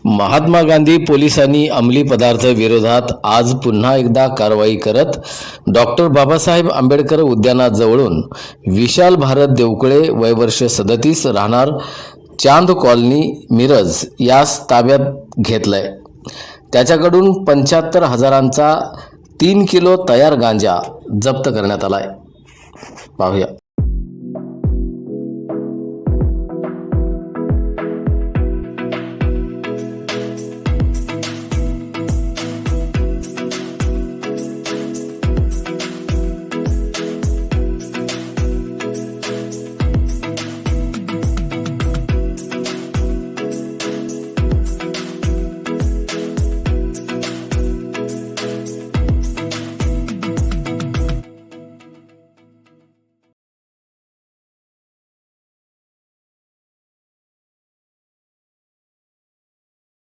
महात्मा गांधी पोलिसांनी अंमली पदार्थ विरोधात आज पुन्हा एकदा कारवाई करत डॉक्टर बाबासाहेब आंबेडकर उद्यानाजवळून विशाल भारत देवकुळे वय वर्ष 37 राहणार चांद कॉलनी मिरज यास ताब्यात घेतलंय। त्याच्याकडून 75,000चा 3 किलो तयार गांजा जप्त करण्यात आलाय। पाहूया।